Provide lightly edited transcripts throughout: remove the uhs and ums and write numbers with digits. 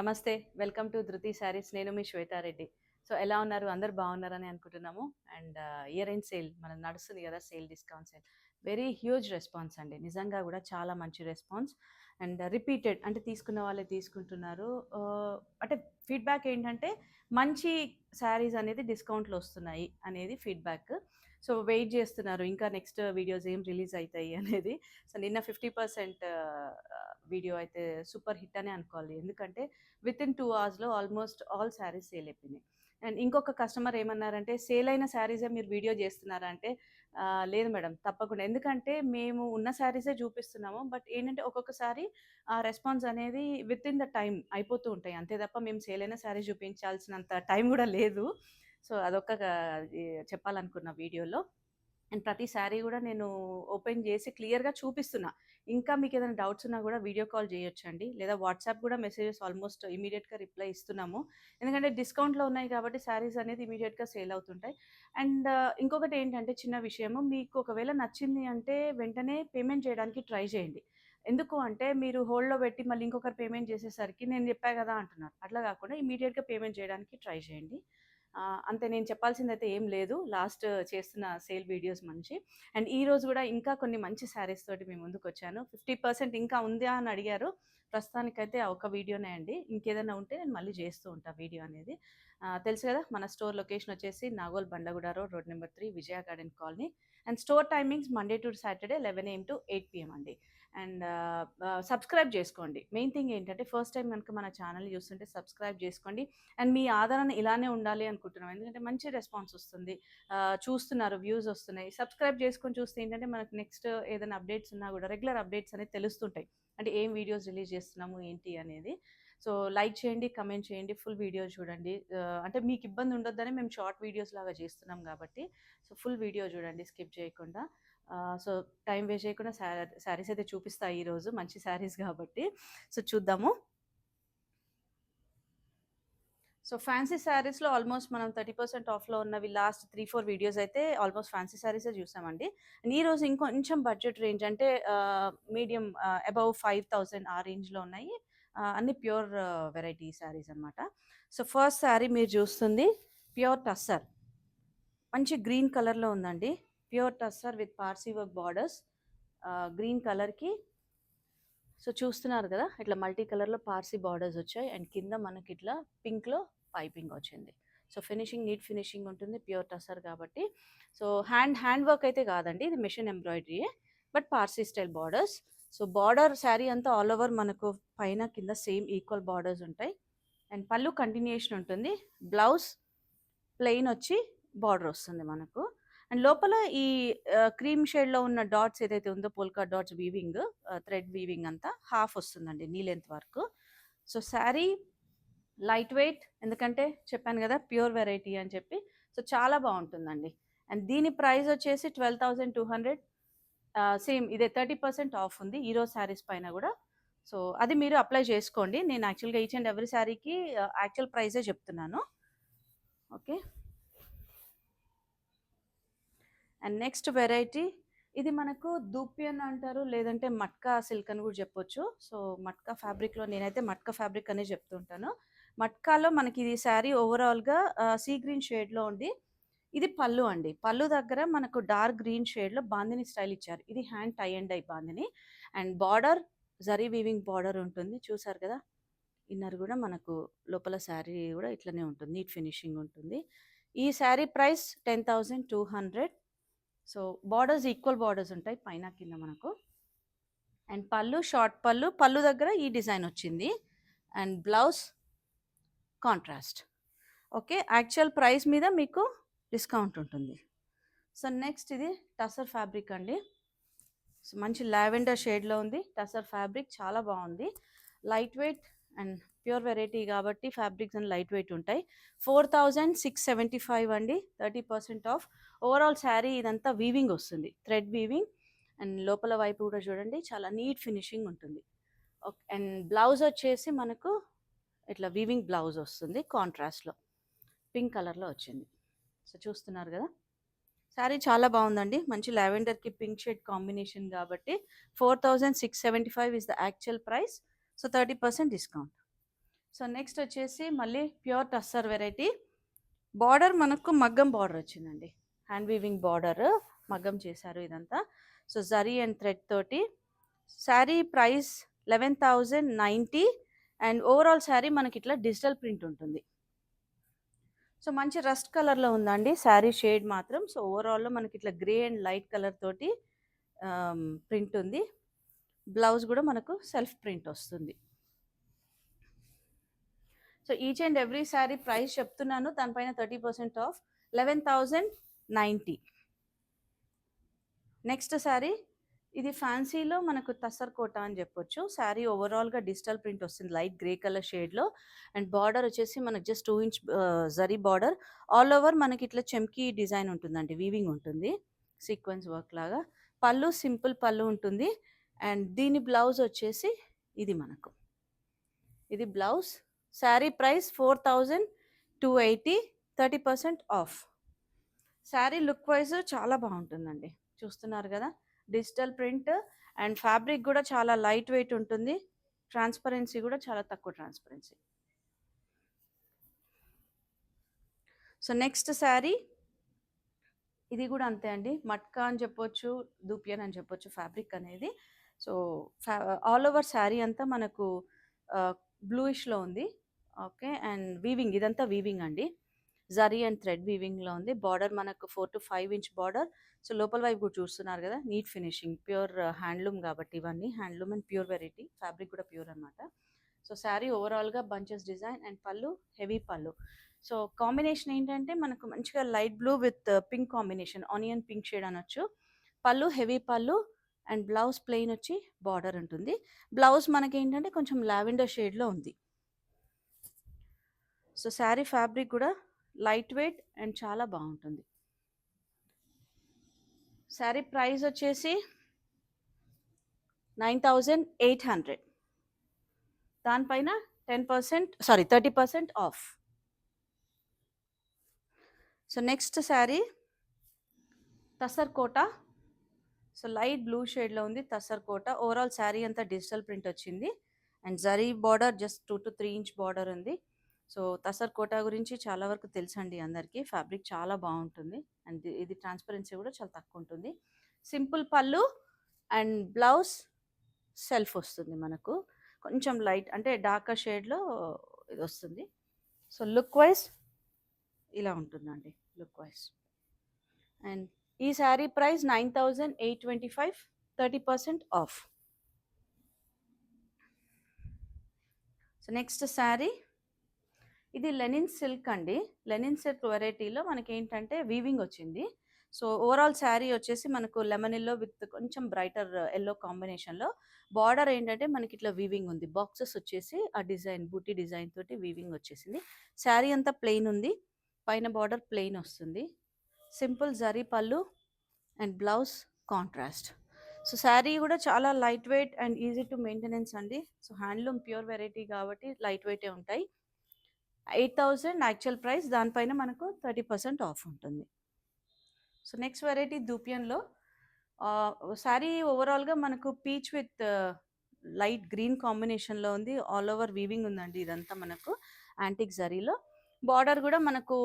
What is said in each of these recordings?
నమస్తే. Welcome to ధృతి సారీస్. నేను మీ శ్వేతారెడ్డి. సో, ఎలా ఉన్నారు? అందరూ బాగున్నారని అనుకుంటున్నాము. అండ్ ఇయర్ ఎండ్ సేల్ మనది నడుస్తుంది కదా! Sale discount sale. Very huge response అండి. నిజంగా కూడా చాలా మంచి రెస్పాన్స్. అండ్ రిపీటెడ్ అంటే తీసుకున్న వాళ్ళే తీసుకుంటున్నారు. అంటే ఫీడ్‌బ్యాక్ ఏంటంటే మంచి శారీస్ అనేది డిస్కౌంట్‌లో వస్తున్నాయి అనేది ఫీడ్‌బ్యాక్. సో, వెయిట్ చేస్తున్నారు. ఇంకా నెక్స్ట్ వీడియోస్ ఏం రిలీజ్ అయితాయి అనేది. సో, నిన్న 50% వీడియో అయితే సూపర్ హిట్ అనే అనుకోవాలి. ఎందుకంటే వితిన్ 2 అవర్స్‌లో ఆల్మోస్ట్ ఆల్ శారీస్ సేల్ అయిపోయినాయి. అండ్ ఇంకొక కస్టమర్ ఏమన్నారంటే, "సేల్ అయిన శారీసే మీరు వీడియో చేస్తున్నారా?" అంటే, లేదు మేడం తప్పకుండా. ఎందుకంటే మేము ఉన్న శారీసే చూపిస్తున్నాము. బట్ ఏంటంటే ఒక్కొక్కసారి ఆ రెస్పాన్స్ అనేది వితిన్ ద టైమ్ అయిపోతూ ఉంటాయి. అంతే తప్ప మేము సేల్ అయిన శారీస్ చూపించాల్సినంత టైం కూడా లేదు. సో, అదొక చెప్పాలనుకున్న వీడియోలో. అండ్ ప్రతి శారీ కూడా నేను ఓపెన్ చేసి క్లియర్‌గా చూపిస్తున్నా. ఇంకా మీకేదైనా డౌట్స్ ఉన్నా గూడా వీడియో కాల్ జేయొచ్చండి. లేదా వాట్సాప్ గూడా మెసేజెస్ ఆల్మోస్ట్ ఇమ్మీడియేట్‌గా రిప్లై ఇస్తున్నాము. ఎందుకంటే డిస్కౌంట్‌లో ఉన్నాయి కాబట్టి శారీస్ అనేది ఇమ్మీడియేట్‌గా సేల్ అవుతుంటాయి. అండ్ ఇంకొకటేంటంటే చిన్న విషయము, మీకు ఒకవేళ నచ్చింది అంటే వెంటనే పేమెంట్ చేయడానికి ట్రై చేయండి. ఎందుకు అంటే మీరు హోల్డ్‌లో పెట్టి మళ్ళీ ఇంకొకరు పేమెంట్ చేసేసరికి నేను చెప్పా గదా! అంటున్నారు. అట్లా గాకుండా ఇమ్మీడియేట్‌గా పేమెంట్ చేయడానికి ట్రై చేయండి. అంతే, నేను చెప్పాల్సిందైతే ఏం లేదు. లాస్ట్ చేస్తున్న సేల్ వీడియోస్ మంచి. అండ్ ఈరోజు గూడా ఇంకా కొన్ని మంచి శారీస్ తోటి మీ ముందుకొచ్చాను. 50% ఇంకా ఉందా అని అడిగారు. ప్రస్తుతానికైతే ఆ ఒక్క వీడియోనే అండి. ఇంకేదైనా ఉంటే నేను మళ్ళీ చేస్తూ ఉంటా వీడియో అనేది. తెలుసు గదా! మన స్టోర్ లొకేషన్ వచ్చేసి Nagole Bandlaguda road, road number 3 Vijaya garden colony. And store timings Monday to Saturday 11 AM to 8 PM అండి. అండ్ సబ్స్క్రైబ్ చేసుకోండి. మెయిన్ థింగ్ ఏంటంటే ఫస్ట్ టైం గనుక మన ఛానల్ చూస్తుంటే సబ్స్క్రైబ్ చేసుకోండి. అండ్ మీ ఆదరణ ఇలానే ఉండాలి అనుకుంటున్నాం. ఎందుకంటే మంచి రెస్పాన్స్ వస్తుంది. చూస్తున్నారు, వ్యూస్ వస్తున్నాయి. సబ్స్క్రైబ్ చేసుకొని చూస్తే ఏంటంటే మనకు నెక్స్ట్ ఏదైనా అప్డేట్స్ ఉన్నా కూడా రెగ్యులర్ అప్డేట్స్ అనేది తెలుస్తుంటాయి. అంటే ఏం వీడియోస్ రిలీజ్ చేస్తున్నాము ఏంటి అనేది. సో, లైక్ చేయండి, కమెంట్ చేయండి, ఫుల్ వీడియో చూడండి. అంటే మీకు ఇబ్బంది ఉండొద్దని మేము షార్ట్ వీడియోస్ లాగా చేస్తున్నాం కాబట్టి సో ఫుల్ వీడియో చూడండి స్కిప్ చేయకుండా. సో, టైం వేస్ట్ చేయకుండా శారీస్ అయితే చూపిస్తా ఈరోజు. మంచి శారీస్ కాబట్టి. సో, చూద్దాము. సో, ఫ్యాన్సీ శారీస్‌లో ఆల్మోస్ట్ మనం 30% ఆఫ్‌లో ఉన్నవి లాస్ట్ 3, 4 వీడియోస్ అయితే ఆల్మోస్ట్ ఫ్యాన్సీ శారీసే చూసామండి. అండ్ ఈరోజు ఇంకొంచెం బడ్జెట్ రేంజ్ అంటే మీడియం అబోవ్ 5000 ఆ రేంజ్‌లో ఉన్నాయి. అన్నీ ప్యూర్ వెరైటీ శారీస్ అనమాట. సో, ఫస్ట్ శారీ మీరు చూస్తుంది ప్యూర్ టస్సర్. మంచి గ్రీన్ కలర్‌లో ఉందండి. Pure tussar with Parsi work borders. Green కలర్‌కి సో, చూస్తున్నారు కదా! ఇట్లా మల్టీ కలర్‌లో పార్సీ బార్డర్స్ వచ్చాయి. అండ్ కింద మనకి ఇట్లా పింక్‌లో పైపింగ్ వచ్చింది. సో, ఫినిషింగ్ నీట్ ఫినిషింగ్ ఉంటుంది. ప్యూర్ టసర్ కాబట్టి. సో, హ్యాండ్ వర్క్ అయితే కాదండి. ఇది మెషిన్ ఎంబ్రాయిడరీయే. But Parsi style borders. So, border saree అంతా ఆల్ ఓవర్ మనకు పైన కింద సేమ్ ఈక్వల్ బార్డర్స్ ఉంటాయి. అండ్ పళ్ళు కంటిన్యూయేషన్ ఉంటుంది. బ్లౌజ్ ప్లెయిన్ వచ్చి బార్డర్ వస్తుంది మనకు. అండ్ లోపల ఈ క్రీమ్ షేడ్‌లో ఉన్న డాట్స్ ఏదైతే ఉందో polka dots weaving, thread weaving అంతా హాఫ్ వస్తుందండి నీ లెంత్ వరకు. సో, శారీ లైట్ వెయిట్, ఎందుకంటే చెప్పాను గదా! ప్యూర్ వెరైటీ అని చెప్పి. సో, చాలా బావుంటుందండి. అండ్ దీని ప్రైస్ వచ్చేసి 12,200. సేమ్ ఇదే 30% ఆఫ్ ఉంది ఈరోజు శారీస్ పైన గూడా. సో, అది మీరు అప్లై చేసుకోండి. నేను యాక్చువల్‌గా ఈచ్ అండ్ ఎవ్రీ శారీకి యాక్చువల్ ప్రైజే చెప్తున్నాను. ఓకే. అండ్ నెక్స్ట్ వెరైటీ ఇది మనకు దూపియన్ అంటారు, లేదంటే మట్కా సిల్క్ అని కూడా చెప్పొచ్చు. సో, మట్కా ఫ్యాబ్రిక్‌లో నేనైతే మట్కా ఫ్యాబ్రిక్ అనే చెప్తుంటాను. మట్కాలో మనకి ఇది శారీ ఓవరాల్‌గా సీ గ్రీన్ షేడ్‌లో ఉంది. ఇది పళ్ళు అండి. పళ్ళు దగ్గర మనకు డార్క్ గ్రీన్ షేడ్‌లో బాందిని స్టైల్ ఇచ్చారు. ఇది hand tie and dye bandhani. And border zari weaving border ఉంటుంది. చూసారు కదా! ఇన్నర్ కూడా మనకు లోపల శారీ కూడా ఇట్లనే ఉంటుంది. నీట్ ఫినిషింగ్ ఉంటుంది. ఈ sari price 10,200. So, borders equal borders ఉంటాయి పైన కింద మనకు. అండ్ పళ్ళు షార్ట్ పళ్ళు. పళ్ళు దగ్గర ఈ డిజైన్ వచ్చింది. And blouse contrast. Okay. Actual price మీద మీకు డిస్కౌంట్ ఉంటుంది. సో, నెక్స్ట్ ఇది టసర్ ఫ్యాబ్రిక్ అండి. సో, మంచి లావెండర్ షేడ్‌లో ఉంది. టసర్ ఫ్యాబ్రిక్ చాలా బావుంది. Light weight and pure variety కాబట్టి ఫ్యాబ్రిక్స్ అన్ని లైట్ వెయిట్ ఉంటాయి. 4,675 అండి. 30% ఆఫ్. ఓవరాల్ శారీ ఇదంతా వీవింగ్ వస్తుంది. Thread weaving. అండ్ లోపల వైపు కూడా చూడండి చాలా నీట్ ఫినిషింగ్ ఉంటుంది. అండ్ బ్లౌజ్ వచ్చేసి మనకు ఇట్లా వీవింగ్ బ్లౌజ్ వస్తుంది కాంట్రాస్ట్‌లో. పింక్ కలర్‌లో వచ్చింది. సో, చూస్తున్నారు కదా! శారీ చాలా బావుందండి. మంచి లావెండర్‌కి పింక్ షేడ్ కాంబినేషన్ కాబట్టి 4,675 is the actual price. So, 30% discount. So next వచ్చేసి మళ్ళీ ప్యూర్ టస్సర్ వెరైటీ. బార్డర్ మనకు మగ్గం బార్డర్ వచ్చిందండి, హ్యాండ్ వీవింగ్ బార్డర్, మగ్గం చేశారు ఇదంతా. సో జరీ అండ్ థ్రెడ్ తోటి. Sari price 11,090 and overall sari మనకి ఇట్లా డిజిటల్ ప్రింట్ ఉంటుంది. సో మంచి రస్ట్ కలర్లో ఉందండి శారీ షేడ్ మాత్రం. సో ఓవరాల్లో మనకి ఇట్లా గ్రే అండ్ లైట్ కలర్ తోటి ప్రింట్ ఉంది. బ్లౌజ్ కూడా మనకు సెల్ఫ్ ప్రింట్ వస్తుంది. So each and every sari price చెప్తున్నాను, దానిపైన 30% ఆఫ్, 11,090. నెక్స్ట్ శారీ ఇది ఫ్యాన్సీలో మనకు తసర్ కోట అని చెప్పొచ్చు. శారీ ఓవరాల్గా డిజిటల్ ప్రింట్ వస్తుంది లైట్ గ్రే కలర్ షేడ్లో. అండ్ బార్డర్ వచ్చేసి మనకు just 2 inch zari border. All over మనకి ఇట్లా చెమ్కీ డిజైన్ ఉంటుందండి, వీవింగ్ ఉంటుంది సీక్వెన్స్ వర్క్ లాగా. పళ్ళు సింపుల్ పళ్ళు ఉంటుంది. అండ్ దీని బ్లౌజ్ వచ్చేసి ఇది మనకు, ఇది blouse. Sari price 4,280, 30% of. Sari look wise చాలా బాగుంటుందండి, చూస్తున్నారు కదా, డిజిటల్ ప్రింట్. అండ్ ఫ్యాబ్రిక్ కూడా చాలా లైట్ వెయిట్ ఉంటుంది. ట్రాన్స్పరెన్సీ కూడా చాలా తక్కువ ట్రాన్స్పరెన్సీ. సో నెక్స్ట్ శారీ ఇది కూడా అంతే అండి, మట్కా అని చెప్పొచ్చు, దూపియన్ అని చెప్పొచ్చు ఫ్యాబ్రిక్ అనేది. సో ఆల్ ఓవర్ శారీ అంతా మనకు బ్లూయిష్లో ఉంది. ఓకే, అండ్ వీవింగ్ ఇదంతా వీవింగ్ అండి, జరీ అండ్ థ్రెడ్ వీవింగ్లో ఉంది. బార్డర్ మనకు 4 to 5 ఇంచ్ బార్డర్. సో లోపల వైపు కూడా చూస్తున్నారు కదా, నీట్ ఫినిషింగ్, ప్యూర్ హ్యాండ్లూమ్ కాబట్టి ఇవన్నీ handloom and pure variety. Fabric కూడా ప్యూర్ అనమాట. సో శారీ ఓవరాల్గా బంచెస్ డిజైన్ అండ్ పళ్ళు హెవీ పళ్ళు. సో కాంబినేషన్ ఏంటంటే మనకు మంచిగా light blue with pink combination, onion pink shade అనొచ్చు. పళ్ళు హెవీ పళ్ళు అండ్ బ్లౌజ్ ప్లెయిన్ వచ్చి బార్డర్ ఉంటుంది. బ్లౌజ్ మనకి ఏంటంటే కొంచెం లావెండర్ షేడ్లో ఉంది. సో శారీ ఫ్యాబ్రిక్ కూడా లైట్ వెయిట్ అండ్ చాలా బాగుంటుంది. శారీ ప్రైస్ వచ్చేసి 9,800, దానిపైన 30% of. So next sari tussar Kota. So light blue షేడ్లో ఉంది తసర్ కోట. ఓవరాల్ శారీ అంతా డిజిటల్ ప్రింట్ వచ్చింది and zari border just 2 to 3 inch border ఉంది. సో తసర్ కోటా గురించి చాలా వరకు తెలుసండి అందరికీ. ఫ్యాబ్రిక్ చాలా బాగుంటుంది అండ్ ఇది ట్రాన్స్పరెన్సీ కూడా చాలా తక్కువ ఉంటుంది. సింపుల్ పళ్ళు అండ్ బ్లౌజ్ సెల్ఫ్ వస్తుంది మనకు, కొంచెం లైట్ అంటే డార్కర్ షేడ్లో ఇది వస్తుంది. సో లుక్ వైజ్ ఇలా ఉంటుందండి, లుక్ వైజ్. అండ్ ఈ sari price 9,825, 30% of. So next sari ఇది లెనిన్ సిల్క్ అండి. లెనిన్ సిల్క్ వెరైటీలో మనకి ఏంటంటే వీవింగ్ వచ్చింది. సో ఓవరాల్ శారీ వచ్చేసి మనకు లెమన్ ఎల్లో విత్ కొంచెం బ్రైటర్ ఎల్లో కాంబినేషన్లో. బార్డర్ ఏంటంటే మనకి ఇట్లా వీవింగ్ ఉంది, బాక్సెస్ వచ్చేసి ఆ డిజైన్ బూటీ డిజైన్ తోటి వీవింగ్ వచ్చేసింది. శారీ అంతా ప్లెయిన్ ఉంది, పైన బార్డర్ ప్లెయిన్ వస్తుంది. సింపుల్ జరీ పళ్ళు and blouse contrast. So sari కూడా చాలా light weight and easy to maintenance అండి. సో హ్యాండ్లూమ్ ప్యూర్ వెరైటీ కాబట్టి లైట్ వెయిటే ఉంటాయి. 8,000 యాక్చువల్ ప్రైస్, దానిపైన మనకు 30% ఆఫ్ ఉంటుంది. So next variety దూపియన్లో. శారీ ఓవరాల్గా మనకు పీచ్ విత్ లైట్ గ్రీన్ కాంబినేషన్లో ఉంది. ఆల్ ఓవర్ వీవింగ్ ఉందండి ఇదంతా మనకు యాంటిక్ జరీలో. బార్డర్ కూడా మనకు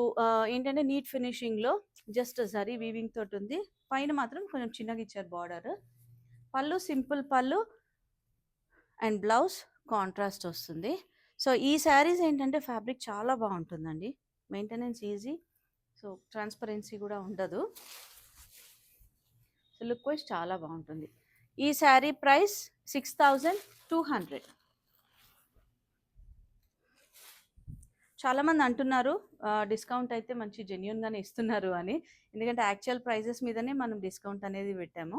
ఏంటంటే నీట్ ఫినిషింగ్లో జస్ట్ జరీ వీవింగ్ తోటి ఉంది. పైన మాత్రం కొంచెం చిన్నగా ఇచ్చారు బార్డర్. పళ్ళు సింపుల్ పళ్ళు అండ్ బ్లౌజ్ కాంట్రాస్ట్ వస్తుంది. సో ఈ శారీస్ ఏంటంటే ఫ్యాబ్రిక్ చాలా బాగుంటుందండి, మెయింటెనెన్స్ ఈజీ, సో ట్రాన్స్పరెన్సీ కూడా ఉండదు. సో లుక్ వైజ్ చాలా బాగుంటుంది. ఈ శారీ ప్రైస్ 6,200. చాలామంది అంటున్నారు డిస్కౌంట్ అయితే మంచి జెన్యున్గానే ఇస్తున్నారు అని, ఎందుకంటే యాక్చువల్ ప్రైజెస్ మీదనే మనం డిస్కౌంట్ అనేది పెట్టాము.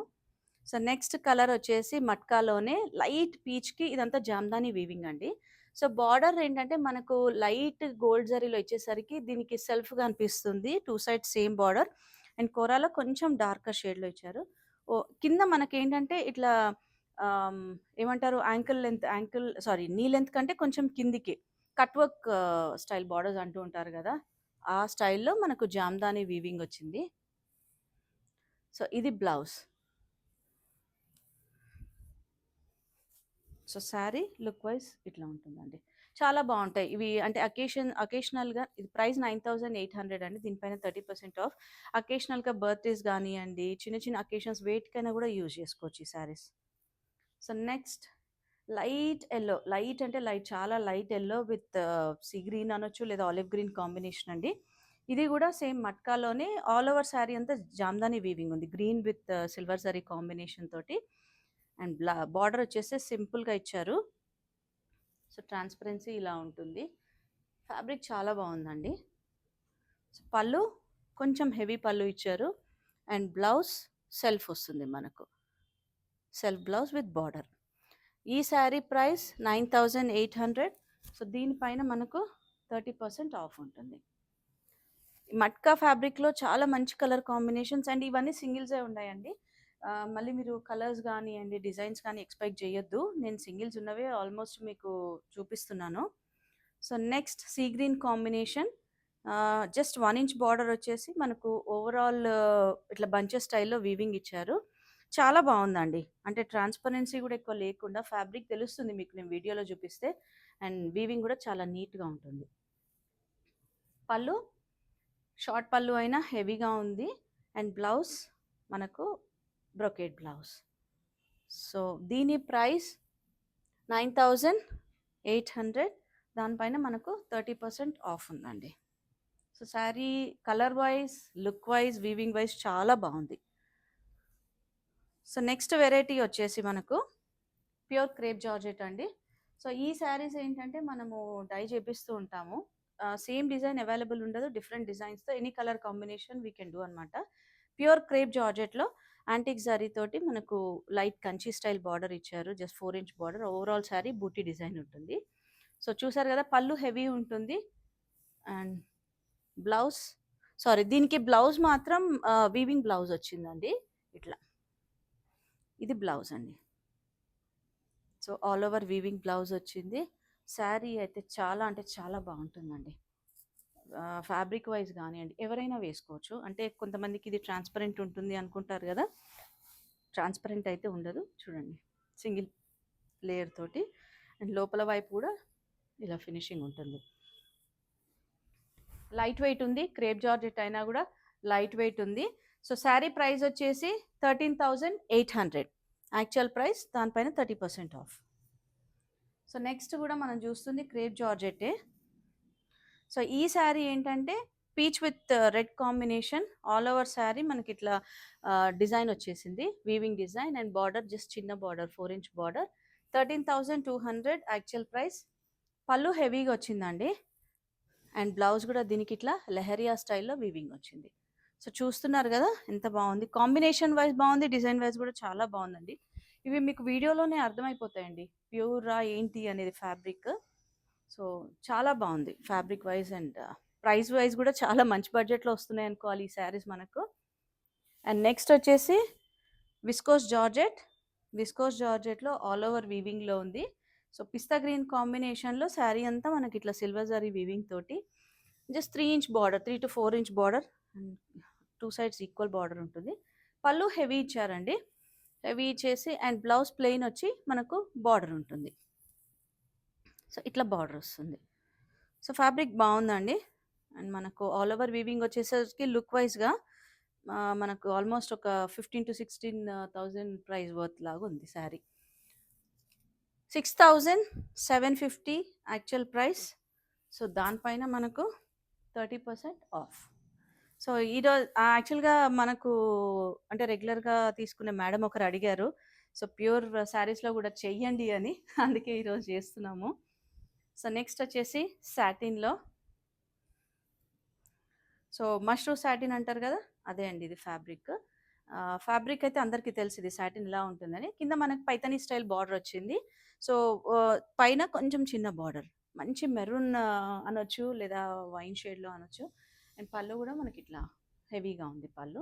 సో నెక్స్ట్ కలర్ వచ్చేసి మట్కాలోనే లైట్ పీచ్కి ఇదంతా జామ్దాని వీవింగ్ అండి. సో బార్డర్ ఏంటంటే మనకు లైట్ గోల్డ్ జరీలో ఇచ్చేసరికి దీనికి సెల్ఫ్గా అనిపిస్తుంది. 2 సైడ్స్ సేమ్ బార్డర్ అండ్ కోరాలో కొంచెం డార్కర్ షేడ్లో ఇచ్చారు. కింద మనకి ఏంటంటే ఇట్లా ఏమంటారు నీ లెంత్ కంటే కొంచెం కిందికి కట్ వర్క్ స్టైల్ బార్డర్స్ అంటూ ఉంటారు కదా, ఆ స్టైల్లో మనకు జామ్దాని వీవింగ్ వచ్చింది. సో ఇది blouse. So sari look wise ఇట్లా ఉంటుందండి. చాలా బావుంటాయి. ఇవి అంటే అకేషనల్‌గా ఇది ప్రైస్ 9800 అండి. దీనిపైన 30% ఆఫ్. అకేషనల్‌గా బర్త్‌డేస్ గానియండి, చిన్న చిన్న అకేషన్స్ వేటికైనా గూడా యూజ్ జేసుకోవచ్చు ఈ saris. So, next light yellow. Light అంటే లైట్ చాలా light yellow with sea green అనొచ్చు లేదా ఆలివ్ గ్రీన్ కాంబినేషన్ అండి. ఇది గూడా సేమ్ మట్కాలోనే ఆల్ ఓవర్ శారీ అంతా జామ్దాని వీవింగ్ ఉంది. Green with silver zari combination తోటి అండ్ బార్డర్ వచ్చేసి సింపుల్‌గా ఇచ్చారు. సో, ట్రాన్స్‌పరెన్సీ ఇలా ఉంటుంది. ఫ్యాబ్రిక్ చాలా బావుందండి. సో, పళ్ళు కొంచెం హెవీ పళ్ళు ఇచ్చారు. అండ్ బ్లౌజ్ సెల్ఫ్ వస్తుంది మనకు. Self blouse with border. ఈ శారీ ప్రైస్ 9800. సో, దీనిపైన మనకు 30% ఆఫ్ ఉంటుంది. మట్కా ఫ్యాబ్రిక్‌లో చాలా మంచి కలర్ కాంబినేషన్స్ అండ్ ఇవన్నీ సింగిల్సే ఉన్నాయండి. మళ్ళీ మీరు కలర్స్ గానియండి, డిజైన్స్ కానీ ఎక్స్‌పెక్ట్ చేయొద్దు. నేను సింగిల్స్ ఉన్నవే ఆల్మోస్ట్ మీకు చూపిస్తున్నాను. So, next sea green combination. Just 1 inch border వచ్చేసి మనకు ఓవరాల్ ఇట్లా బంచెస్ స్టైల్‌లో వీవింగ్ ఇచ్చారు. చాలా బావుందండి. అంటే ట్రాన్స్‌పరెన్సీ గూడా ఎక్కువ లేకుండా ఫ్యాబ్రిక్ తెలుస్తుంది మీకు నేను వీడియోలో చూపిస్తే. అండ్ వీవింగ్ గూడా చాలా నీట్‌గా ఉంటుంది. పళ్ళు షార్ట్ పళ్ళు అయినా హెవీగా ఉంది. అండ్ బ్లౌజ్ మనకు బ్రొకేడ్ బ్లౌజ్. సో, దీని ప్రైస్ 9800. దానిపైన మనకు 30% ఆఫ్ ఉందండి. So, saree colour wise, look wise, weaving wise చాలా బావుంది. సో, నెక్స్ట్ వెరైటీ వచ్చేసి మనకు ప్యూర్ క్రేప్ జార్జెట్ అండి. సో, ఈ శారీస్ ఏంటంటే మనము డై చేపిస్తూ ఉంటాము. సేమ్ డిజైన్ అవైలబుల్ ఉండదు. డిఫరెంట్ డిజైన్స్‌తో any colour combination we can do అనమాట. ప్యూర్ క్రేప్ జార్జెట్‌లో యాంటిక్ జరీ తోటి మనకు లైట్ కంచి స్టైల్ బార్డర్ ఇచ్చారు. Just 4 inch border. Overall saree buti design ఉంటుంది. సో, చూసారు కదా! పళ్ళు హెవీ ఉంటుంది. అండ్ బ్లౌజ్ సారీ దీనికి బ్లౌజ్ మాత్రం వీవింగ్ బ్లౌజ్ వచ్చిందండి. ఇట్లా. ఇది బ్లౌజ్ అండి. So, all over weaving blouse వచ్చింది. శారీ అయితే చాలా అంటే చాలా బావుంటుందండి. ఫ్యాబ్రిక్ వైస్ గానియండి, ఎవరైనా వేసుకోవచ్చు. అంటే కొంతమందికి ఇది ట్రాన్స్‌పరెంట్ ఉంటుంది అనుకుంటారు గదా! ట్రాన్స్‌పరెంట్ అయితే ఉండదు. చూడండి. సింగిల్ లేయర్ తోటి అండ్ లోపల వైపు గూడా ఇలా ఫినిషింగ్ ఉంటుంది. లైట్ వెయిట్ ఉంది. క్రేప్ జార్జెట్ అయినా గూడా లైట్ వెయిట్ ఉంది. సో, శారీ ప్రైస్ వచ్చేసి 13,800. యాక్చువల్ ప్రైస్ దానిపైన 30% ఆఫ్. సో, నెక్స్ట్ గూడా మనం చూస్తుంది క్రేప్ జార్జెట్టే. సో, ఈ శారీ ఏంటంటే peach with red combination all over saree మనకిట్లా డిజైన్ వచ్చేసింది. Weaving design and border just చిన్న border 4 inch border. 13,200 actual price. పళ్ళు హెవీగా వచ్చిందండి. అండ్ బ్లౌజ్ గూడా దీనికిట్లా లెహరియా స్టైల్‌లో వీవింగ్ వచ్చింది. సో, చూస్తున్నారు గదా! ఎంత బావుంది. కాంబినేషన్ వైస్ బావుంది. డిజైన్ వైస్ గూడా చాలా బావుందండి. ఇవి మీకు వీడియోలోనే అర్థమైపోతాయండి. ప్యూరా ఏంటి అనేది ఫ్యాబ్రిక్. సో, చాలా బావుంది. Fabric wise and price wise గూడా చాలా మంచి బడ్జెట్‌లో వస్తున్నాయనుకోవాలి ఈ శారీస్ మనకు. అండ్ నెక్స్ట్ వచ్చేసి విస్కోస్ జార్జెట్. విస్కోస్ జార్జెట్‌లో ఆల్ ఓవర్ వీవింగ్‌లో ఉంది. సో, పిస్తా గ్రీన్ కాంబినేషన్‌లో శారీ అంతా మనకిట్లా సిల్వర్ జరీ వీవింగ్ తోటి just 3 inch border 3-4 inch border and 2 sides equal border ఉంటుంది. పళ్ళు హెవీ ఇచ్చారండి. హెవీ ఇచ్చేసి అండ్ బ్లౌజ్ ప్లెయిన్ వచ్చి మనకు బార్డర్ ఉంటుంది. సో, ఇట్లా బార్డర్ వస్తుంది. సో, ఫ్యాబ్రిక్ బావుందండి. అండ్ మనకు ఆల్ ఓవర్ వీవింగ్ వచ్చేసరికి లుక్ వైస్‌గా మనకు ఆల్మోస్ట్ ఒక 15,000-16,000 ప్రైస్ వర్త్ లాగా ఉంది శారీ. 6,750 actual price. సో, దానిపైన మనకు 30% ఆఫ్. సో, యాక్చువల్‌గా మనకు అంటే రెగ్యులర్‌గా తీసుకునే మేడమ్ ఒకరు అడిగారు. సో, ప్యూర్ శారీస్‌లో గూడా చెయ్యండి అని. అందుకే ఈరోజు చేస్తున్నాము. సో, నెక్స్ట్ వచ్చేసి సాటిన్‌లో. సో, మష్రూ సాటిన్ అంటారు గదా! అదే అండి ఇది ఫ్యాబ్రిక్. ఫ్యాబ్రిక్ అయితే అందరికీ తెలుసు ఇది సాటిన్ ఇలా ఉంటుందని. కింద మనకు పైతాని స్టైల్ బార్డర్ వచ్చింది. సో, పైన కొంచెం చిన్న బార్డర్. మంచి మెరూన్ అనొచ్చు లేదా వైన్ షేడ్‌లో అనొచ్చు. అండ్ పళ్ళు గూడా మనకిట్లా హెవీగా ఉంది పళ్ళు.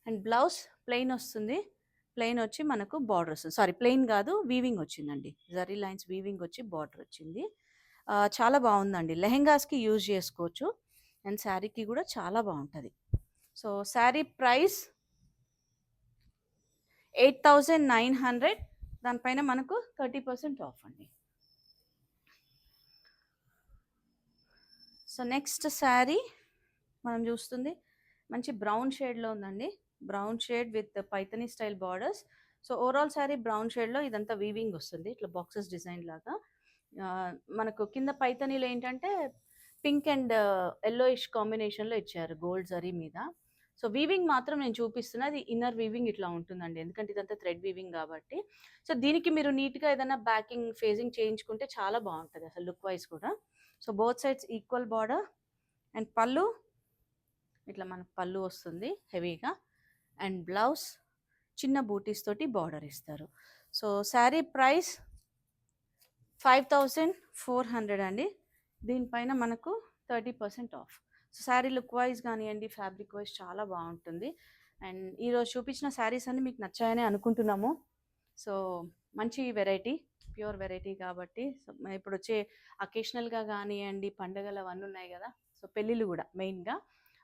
అండ్ బ్లౌజ్ ప్లెయిన్ వస్తుంది. ప్లెయిన్ వచ్చి మనకు బార్డర్ వస్తుంది. సారీ ప్లెయిన్ గాదు వీవింగ్ వచ్చిందండి. జరీ లైన్స్ వీవింగ్ వచ్చి బార్డర్ వచ్చింది. చాలా బావుందండి. లెహెంగాస్‌కి యూజ్ చేసుకోవచ్చు. అండ్ శారీకి గూడా చాలా బావుంటది. So, sari price 8,900. దానిపైన మనకు 30% ఆఫ్ అండి. సో నెక్స్ట్ శారీ మనం చూస్తుంది మంచి బ్రౌన్ షేడ్లో ఉందండి. Brown shade with Paithani style borders. So overall sari brown షేడ్లో ఇదంతా వీవింగ్ వస్తుంది, ఇట్లా బాక్సెస్ డిజైన్ లాగా. మనకు కింద పైథనీలో ఏంటంటే పింక్ అండ్ ఎల్లోయిష్ కాంబినేషన్లో ఇచ్చారు గోల్డ్ జరీ మీద. సో వీవింగ్ మాత్రం నేను చూపిస్తున్నా, అది ఇన్నర్ వీవింగ్ ఇట్లా ఉంటుందండి, ఎందుకంటే ఇదంతా థ్రెడ్ వీవింగ్ కాబట్టి. సో దీనికి మీరు నీట్గా ఏదైనా బ్యాకింగ్ ఫేజింగ్ చేయించుకుంటే చాలా బాగుంటుంది అసలు లుక్ వైజ్ కూడా. So both sides equal border and పళ్ళు ఇట్లా మనకు పళ్ళు వస్తుంది హెవీగా, అండ్ బ్లౌజ్ చిన్న బూటీస్ తోటి బార్డర్ ఇస్తారు. సో శారీ ప్రైస్ 5400 అండి. దీనిపైన మనకు 30% of. So sari look wise కానివ్వండి, ఫ్యాబ్రిక్ వైజ్ చాలా బాగుంటుంది. అండ్ ఈరోజు చూపించిన శారీస్ అన్ని మీకు నచ్చాయని అనుకుంటున్నాము. సో మంచి వెరైటీ, ప్యూర్ వెరైటీ కాబట్టి. సో ఇప్పుడు వచ్చే అకేషనల్గా కానివ్వండి, పండగలు అవన్నీ ఉన్నాయి కదా, సో పెళ్ళిళ్ళు కూడా మెయిన్గా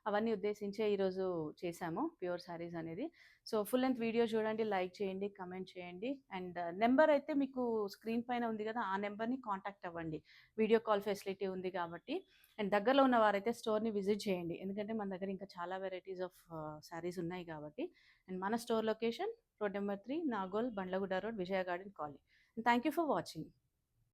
అవన్నీ ఉద్దేశించే ఈరోజు చేశాము ప్యూర్ శారీస్ అనేది. సో ఫుల్ లెంత్ వీడియో చూడండి, లైక్ చేయండి, కమెంట్ చేయండి. అండ్ నెంబర్ అయితే మీకు స్క్రీన్ పైన ఉంది కదా, ఆ నెంబర్ని కాంటాక్ట్ అవ్వండి, వీడియో కాల్ ఫెసిలిటీ ఉంది కాబట్టి. అండ్ దగ్గరలో ఉన్న వారైతే స్టోర్ని విజిట్ చేయండి, ఎందుకంటే మన దగ్గర ఇంకా చాలా వెరైటీస్ ఆఫ్ శారీస్ ఉన్నాయి కాబట్టి. అండ్ మన store location road number 3, Nagole, Bandlaguda road, Vijaya garden colony. And thank you for watching.